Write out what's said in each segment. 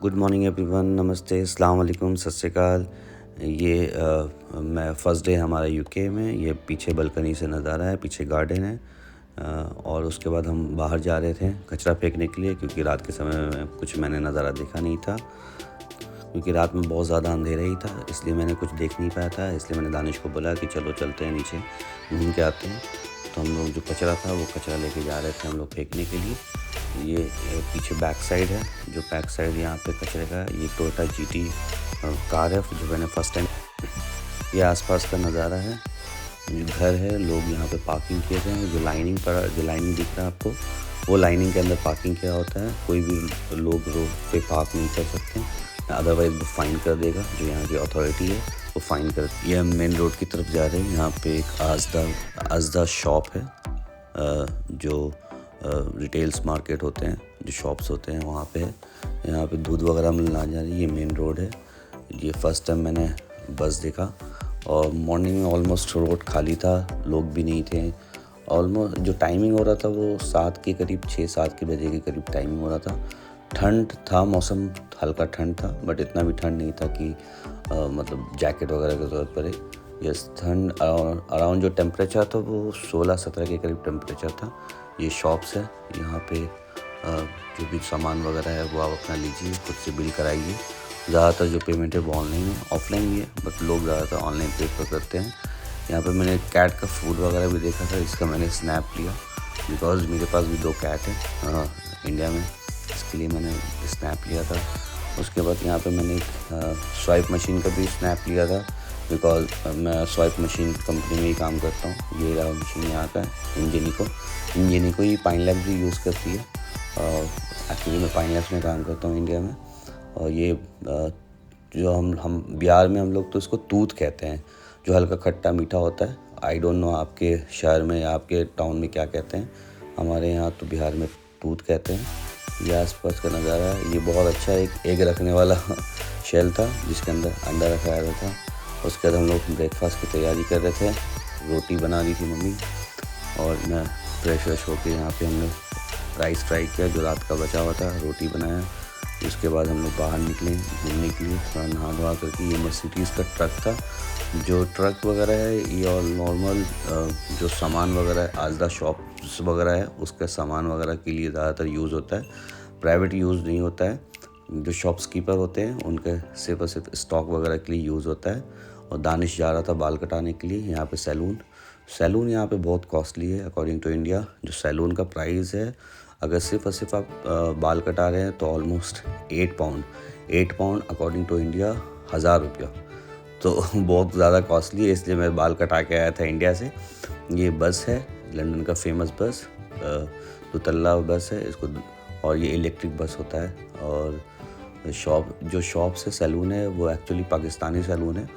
Good morning everyone, नमस्ते, अस्सलाम वालेकुम, सत श्री अकाल। मैं फ़र्स्ट डे हमारा यूके में। ये पीछे बालकनी से नज़ारा है, पीछे गार्डन है। और उसके बाद हम बाहर जा रहे थे कचरा फेंकने के लिए, क्योंकि रात के समय में कुछ मैंने नज़ारा देखा नहीं था, क्योंकि रात में बहुत ज़्यादा अंधेरा ही था, इसलिए मैंने कुछ देख नहीं पाया था। इसलिए मैंने दानिश को बोला कि चलो चलते हैं नीचे घूम के आते हैं। तो हम लोग जो कचरा था वो कचरा लेके जा रहे थे हम लोग फेंकने के लिए। ये पीछे बैक साइड है, जो बैक साइड यहाँ पे कचरे का है। ये टोयोटा जीटी कार है जो मैंने फ़र्स्ट टाइम। ये आसपास का नज़ारा है, जो घर है, लोग यहाँ पे पार्किंग किए थे। जो लाइनिंग दिख रहा है आपको, वो लाइनिंग के अंदर पार्किंग किया होता है। कोई भी लोग रोड पे पार्क नहीं कर सकते, अदरवाइज़ वो फ़ाइन कर देगा। जो यहाँ की अथॉरिटी है वो फ़ाइन कर। ये हम मेन रोड की तरफ जा रहे हैं। यहाँ पे एक आजदा शॉप है, जो रिटेल्स मार्केट होते हैं, जो शॉप्स होते हैं वहाँ पे है। यहाँ पे दूध वगैरह मिलना जा रही है। ये मेन रोड है। ये फर्स्ट टाइम मैंने बस देखा, और मॉर्निंग में ऑलमोस्ट रोड खाली था, लोग भी नहीं थे। ऑलमोस्ट जो टाइमिंग हो रहा था वो 7 के करीब, 6-7 के बजे के करीब टाइमिंग हो रहा था। ठंड था, मौसम हल्का ठंड था, बट इतना भी ठंड नहीं था कि मतलब जैकेट वगैरह की ज़रूरत पड़े। यस, ठंड अराउंड जो टेम्परेचर था वो 16-17 के करीब टेम्परेचर था। ये शॉप्स है, यहाँ पे जो भी सामान वगैरह है वो आप अपना लीजिए, खुद से बिल कराइए। ज़्यादातर जो पेमेंट है वो ऑनलाइन है, ऑफलाइन भी है, बट लोग ज़्यादातर ऑनलाइन प्रेफर करते हैं। यहाँ पे मैंने कैट का फूड वगैरह भी देखा था, इसका मैंने स्नैप लिया, बिकॉज मेरे पास भी 2 कैट हैं इंडिया में, इसके लिए मैंने स्नैप लिया था। उसके बाद यहाँ पे मैंने एक स्वाइप मशीन का भी स्नैप लिया था, बिकॉज मैं स्वाइप मशीन कंपनी में ही काम करता हूँ। ये रहा मशीन यहाँ का है, इंजेनिको ही पाइन लैब भी यूज़ करती है। एक्चुअली मैं पाइन लैब्स में काम करता हूँ इंडिया में। और ये जो हम बिहार में हम लोग तो इसको तूत कहते हैं, जो हल्का खट्टा मीठा होता है। आई डोंट नो आपके शहर में या आपके टाउन में क्या कहते हैं, हमारे यहाँ तो बिहार में तूत कहते हैं। ये आसपास का नज़ारा है। ये बहुत अच्छा एक एग रखने वाला शेल था, जिसके अंदर अंडा रखा गया था। उसके बाद हम लोग ब्रेकफास्ट की तैयारी कर रहे थे। रोटी बना रही थी मम्मी, और मैं फ्रेश होकर यहाँ पे हमने राइस फ्राई किया जो रात का बचा हुआ था, रोटी बनाया। उसके बाद हम लोग बाहर निकले घूमने के लिए, थोड़ा नहा धोआ करके। ये मर्सिडीज़ का ट्रक था। जो ट्रक वगैरह है ये और नॉर्मल जो सामान वगैरह है, आजदा शॉप्स वगैरह है, उसका सामान वगैरह के लिए ज़्यादातर यूज़ होता है, प्राइवेट यूज़ नहीं होता है। जो शॉप्सकीपर होते हैं उनके सिर्फ और सिर्फ स्टॉक वगैरह के लिए यूज़ होता है। और दानिश जा रहा था बाल कटाने के लिए। यहाँ पे सैलून यहाँ पे बहुत कॉस्टली है अकॉर्डिंग टू इंडिया। जो सैलून का प्राइस है, अगर सिर्फ और सिर्फ आप बाल कटा रहे हैं तो almost 8 pound according to India, 1000 रुपया। तो बहुत ज़्यादा कॉस्टली है, इसलिए मैं बाल कटा के आया था इंडिया से। ये बस है, लंदन का फेमस बस, 2 तल्ला बस है इसको, और ये इलेक्ट्रिक बस होता है। और शॉप से सैलून है वो एक्चुअली पाकिस्तानी सैलून है।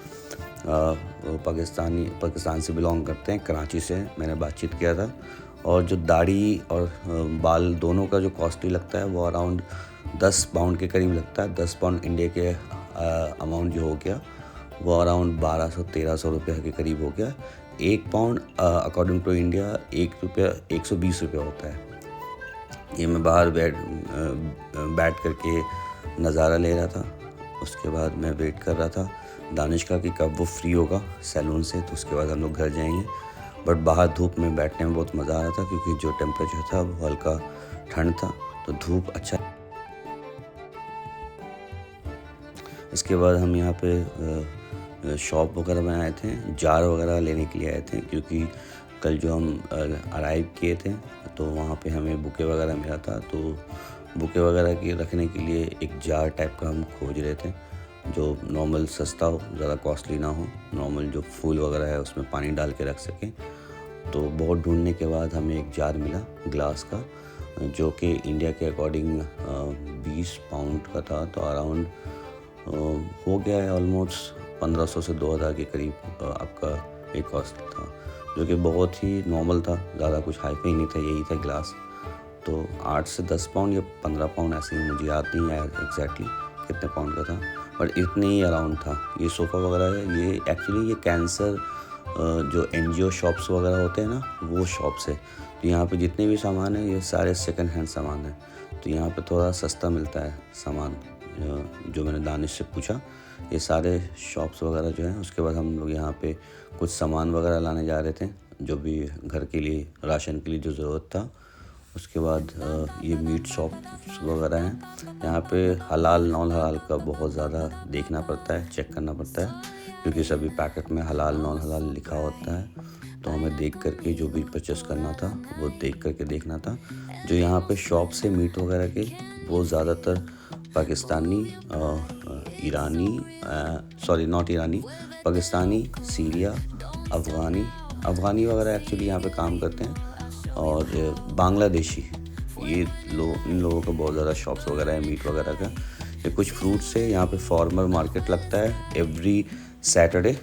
वो पाकिस्तान से बिलोंग करते हैं, कराची से मैंने बातचीत किया था। और जो दाढ़ी और बाल दोनों का जो कॉस्टली लगता है वो अराउंड 10 पाउंड के करीब लगता है। 10 पाउंड इंडिया के अमाउंट जो हो गया वो अराउंड 1200-1300 रुपये के करीब हो गया। 1 पाउंड अकॉर्डिंग टू इंडिया 120 रुपये होता है। ये मैं बाहर बैठ करके नज़ारा ले रहा था। उसके बाद मैं वेट कर रहा था दानिश का कि कब वो फ्री होगा सैलून से, तो उसके बाद हम लोग घर जाएंगे। बट बाहर धूप में बैठने में बहुत मज़ा आ रहा था, क्योंकि जो टेम्परेचर था वो हल्का ठंड था, तो धूप अच्छा। इसके बाद हम यहाँ पे शॉप वगैरह में आए थे, जार वगैरह लेने के लिए आए थे, क्योंकि कल जो हम अराइव किए थे तो वहाँ पे हमें बुके वगैरह मिला था। तो बुके वगैरह के रखने के लिए एक जार टाइप का हम खोज रहे थे, जो नॉर्मल सस्ता हो, ज़्यादा कॉस्टली ना हो, नॉर्मल जो फूल वगैरह है उसमें पानी डाल के रख सकें। तो बहुत ढूंढने के बाद हमें एक जार मिला ग्लास का, जो कि इंडिया के अकॉर्डिंग 20 पाउंड का था। तो अराउंड हो गया है ऑलमोस्ट 1500 से 2000 के करीब आपका एक कॉस्ट था, जो कि बहुत ही नॉर्मल था, ज़्यादा कुछ हाई फाई नहीं था, यही था ग्लास। तो 8 से 10 पाउंड या 15 पाउंड ऐसे ही, मुझे याद नहीं आया एग्जैक्टली कितने पाउंड का था, बट इतने ही अराउंड था। ये सोफ़ा वगैरह है, ये एक्चुअली ये कैंसर जो NGO शॉप्स वगैरह होते हैं ना, वो शॉप्स है। तो यहाँ पे जितने भी सामान है ये सारे सेकंड हैंड सामान है, तो यहाँ पे थोड़ा सस्ता मिलता है सामान जो मैंने दानिश से पूछा, ये सारे शॉप्स वगैरह जो हैं। उसके बाद हम लोग यहाँ पे कुछ सामान वगैरह लाने जा रहे थे, जो भी घर के लिए, राशन के लिए जो ज़रूरत था। उसके बाद ये मीट शॉप्स वगैरह हैं। यहाँ पे हलाल नॉन हलाल का बहुत ज़्यादा देखना पड़ता है, चेक करना पड़ता है, क्योंकि सभी पैकेट में हलाल नॉन हलाल लिखा होता है। तो हमें देख कर के जो भी परचेस करना था वो देख कर के देखना था। जो यहाँ पे शॉप से मीट वगैरह के, वो ज़्यादातर पाकिस्तानी, पाकिस्तानी, सीरिया, अफ़गानी वगैरह एक्चुअली यहाँ पे काम करते हैं, और बांग्लादेशी, इन लोगों का बहुत ज़्यादा शॉप्स वगैरह है मीट वगैरह का। ये कुछ फ्रूट्स है। यहाँ पे फार्मर मार्केट लगता है एवरी सैटरडे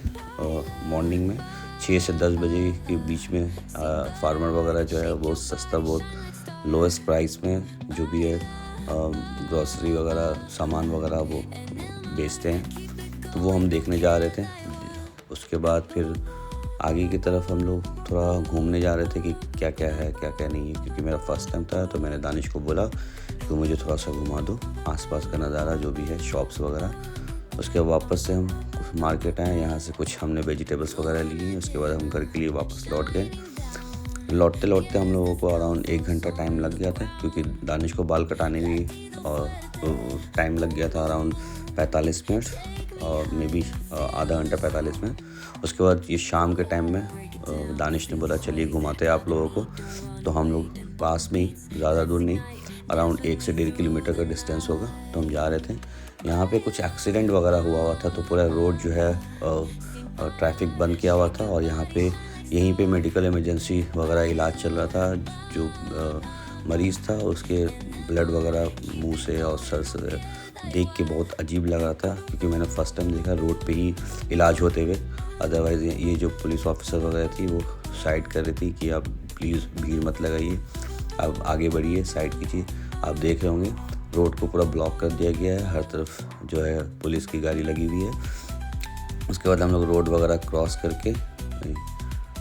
मॉर्निंग में 6 से 10 बजे के बीच में। फार्मर वगैरह जो है बहुत सस्ता, बहुत लोएस्ट प्राइस में जो भी है ग्रॉसरी वगैरह, सामान वगैरह वो बेचते हैं। तो वो हम देखने जा रहे थे। उसके बाद फिर आगे की तरफ हम लोग थोड़ा घूमने जा रहे थे कि क्या क्या है, क्या क्या नहीं है, क्योंकि मेरा फर्स्ट टाइम था। तो मैंने दानिश को बोला कि मुझे थोड़ा सा घुमा दो आसपास का नज़ारा, जो भी है शॉप्स वगैरह। उसके बाद वापस से हम मार्केट आए, यहाँ से कुछ हमने वेजिटेबल्स वगैरह लिए। उसके बाद हम घर के लिए वापस लौट गए। लौटते लौटते हम लोगों को अराउंड 1 घंटा टाइम लग गया था, क्योंकि दानिश को बाल कटाने में और टाइम लग गया था अराउंड 45 मिनट, और मे बी आधा घंटा 45 मिनट। उसके बाद ये शाम के टाइम में दानिश ने बोला चलिए घुमाते हैं आप लोगों को। तो हम लोग पास में ही, ज़्यादा दूर नहीं, अराउंड 1 से 1.5 किलोमीटर का डिस्टेंस होगा, तो हम जा रहे थे। यहाँ पे कुछ एक्सीडेंट वगैरह हुआ था, तो पूरा रोड जो है ट्रैफिक बंद किया हुआ था, और यहाँ पे यहीं पे मेडिकल इमरजेंसी वगैरह इलाज चल रहा था। जो मरीज़ था उसके ब्लड वगैरह मुंह से और सर से देख के बहुत अजीब लग रहा था, क्योंकि मैंने फ़र्स्ट टाइम देखा रोड पे ही इलाज होते हुए। अदरवाइज़ ये जो पुलिस ऑफिसर वगैरह थी वो साइड कर रही थी कि आप प्लीज़ भीड़ मत लगाइए, आप आगे बढ़िए, साइड कीजिए। आप देख रहे होंगे रोड को पूरा ब्लॉक कर दिया गया है, हर तरफ जो है पुलिस की गाड़ी लगी हुई है। उसके बाद हम लोग रोड वगैरह क्रॉस करके,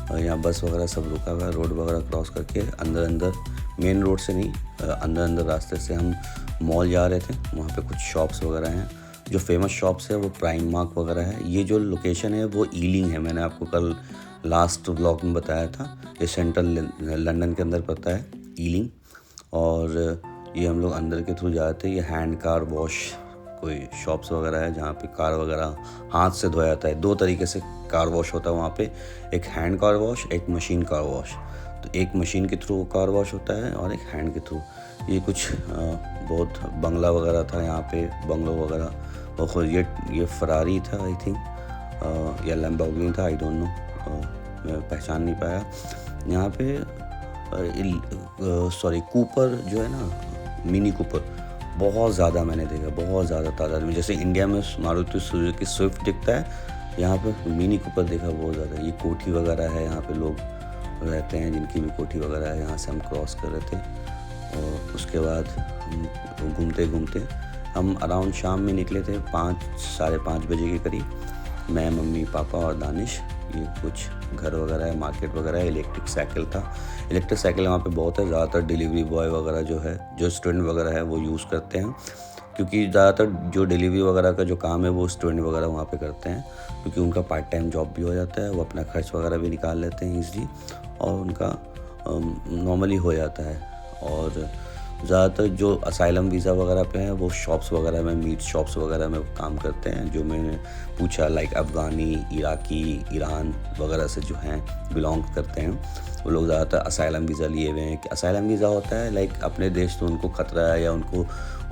और यहाँ बस वगैरह सब रुका हुआ है, रोड वगैरह क्रॉस करके अंदर मेन रोड से नहीं, अंदर रास्ते से हम मॉल जा रहे थे। वहाँ पे कुछ शॉप्स वगैरह हैं। जो फेमस शॉप्स है वो प्राइम मार्क वगैरह है। ये जो लोकेशन है वो ईलिंग है, मैंने आपको कल लास्ट ब्लॉग में बताया था। ये सेंट्रल लंदन के अंदर पड़ता है, ईलिंग। और ये हम लोग अंदर के थ्रू जाते हैं। ये हैंड कार वॉश कोई शॉप्स वगैरह है, जहाँ पे कार वगैरह हाथ से धोया जाता है। 2 तरीके से कार वॉश होता है वहाँ पे, एक हैंड कार वॉश, एक मशीन कार वॉश। तो एक मशीन के थ्रू कार वॉश होता है और एक हैंड के थ्रू। ये कुछ बहुत बंगला वगैरह था यहाँ पे, बंगलो वगैरह। और ये फरारी था आई थिंक, या लैम्बोर्गिनी था, आई डोंट नो, मैं पहचान नहीं पाया। यहाँ पे कूपर जो है ना, मिनी कूपर बहुत ज़्यादा मैंने देखा, बहुत ज़्यादा तादाद में। जैसे इंडिया में मारुति सुजुकी स्विफ्ट दिखता है, यहाँ पे मिनी कूपर देखा बहुत ज़्यादा। ये कोठी वगैरह है, यहाँ पे लोग रहते हैं जिनकी भी कोठी वगैरह है। यहाँ से हम क्रॉस कर रहे थे, और उसके बाद घूमते घूमते हम अराउंड शाम में निकले थे, 5-5:30 बजे के करीब। मैं, मम्मी, पापा और दानिश। ये कुछ घर वगैरह है, मार्केट वगैरह है। इलेक्ट्रिक साइकिल था। इलेक्ट्रिक साइकिल वहाँ पे बहुत है। ज़्यादातर डिलीवरी बॉय वगैरह जो है, जो स्टूडेंट वगैरह है वो यूज़ करते हैं, क्योंकि ज़्यादातर जो डिलीवरी वगैरह का जो काम है वो स्टूडेंट वगैरह वहाँ पे करते हैं, क्योंकि उनका पार्ट टाइम जॉब भी हो जाता है। वो अपना खर्च वगैरह भी निकाल लेते हैं ईज़िली, और उनका नॉर्मली हो जाता है। और ज़्यादातर जो असाइलम वीज़ा वगैरह पे हैं वो शॉप्स वगैरह में, मीट शॉप्स वगैरह में काम करते हैं। जो मैंने पूछा, लाइक अफ़गानी, इराकी, ईरान वगैरह से जो हैं बिलोंग करते हैं, वो लोग ज़्यादातर असाइलम वीज़ा लिए हुए हैं। असाइलम वीज़ा होता है लाइक अपने देश से उनको ख़तरा है, या उनको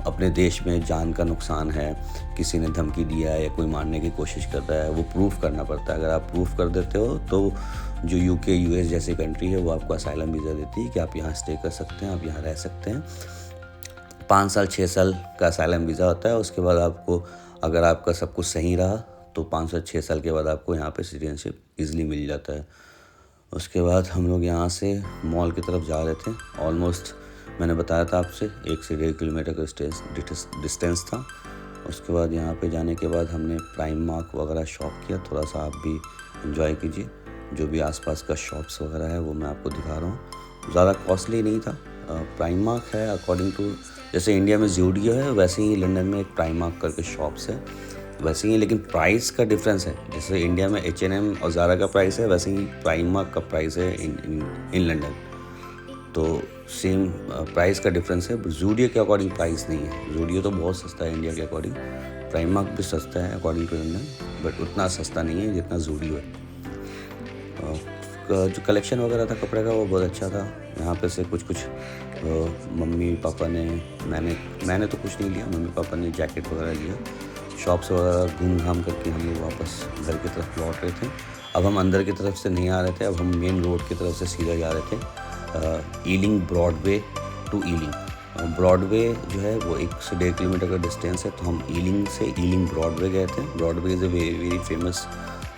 अपने देश में जान का नुकसान है, किसी ने धमकी दिया है या कोई मारने की कोशिश कर रहा है, वो प्रूफ करना पड़ता है। अगर आप प्रूफ कर देते हो तो जो यूके, यूएस जैसी कंट्री है वो आपको असाइलम वीज़ा देती है कि आप यहाँ स्टे कर सकते हैं, आप यहाँ रह सकते हैं। 5 साल 6 साल का असाइलम वीज़ा होता है। उसके बाद आपको, अगर आपका सब कुछ सही रहा तो 5 से 6 साल के बाद आपको यहाँ पे सिटीजनशिप ईज़िली मिल जाता है। उसके बाद हम लोग यहाँ से मॉल की तरफ जा रहे थे। ऑलमोस्ट मैंने बताया था आपसे 1 से 1.5 किलोमीटर का डिस्टेंस था। उसके बाद यहाँ पे जाने के बाद हमने प्राइम मार्क वगैरह शॉप किया। थोड़ा सा आप भी एंजॉय कीजिए। जो भी आसपास का शॉप्स वगैरह है वो मैं आपको दिखा रहा हूँ। ज़्यादा कॉस्टली नहीं था, प्राइमार्क है अकॉर्डिंग टू, जैसे इंडिया में ज़ूडियो है वैसे ही लंदन में एक प्राइमार्क करके शॉप्स है वैसे ही, लेकिन प्राइस का डिफरेंस है। जैसे इंडिया में H&M और ज़ारा का प्राइस है वैसे ही प्राइमार्क का प्राइस है इन लंदन। तो सेम प्राइस का डिफरेंस है। ज़ूडियो के अकॉर्डिंग प्राइस नहीं है। ज़ूडियो तो बहुत सस्ता है इंडिया के अकॉर्डिंग, प्राइमार्क भी सस्ता है अकॉर्डिंग टू लंदन, बट उतना सस्ता नहीं है जितना ज़ूडियो है। जो कलेक्शन वगैरह था कपड़े का वो बहुत अच्छा था। यहाँ पे से कुछ मम्मी पापा ने, मैंने तो कुछ नहीं लिया, मम्मी पापा ने जैकेट वगैरह लिया। शॉप्स वगैरह घूम घाम करके हम लोग वापस घर की तरफ लौट रहे थे। अब हम अंदर की तरफ से नहीं आ रहे थे, अब हम मेन रोड की तरफ से सीधा जा रहे थे Ealing Broadway to Ealing. Broadway जो है वो 1 से 1.5 किलोमीटर का डिस्टेंस है, तो हम ईलिंग से ईलिंग ब्रॉडवे गए थे। Broadway is a very famous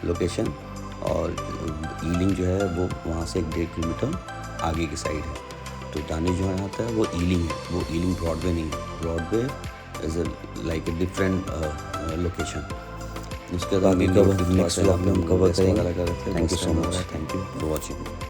location, और ईलिंग जो है वो वहाँ से 1.5 किलोमीटर आगे की साइड है। तो दानिश जो है आता है वो ईलिंग है, वो ईलिंग ब्रॉडवे नहीं है। Broadway is like a different location. उसके बाद नेक्स्ट व्लॉग में हम कवर करेंगे। Thank you so much, thank you for watching.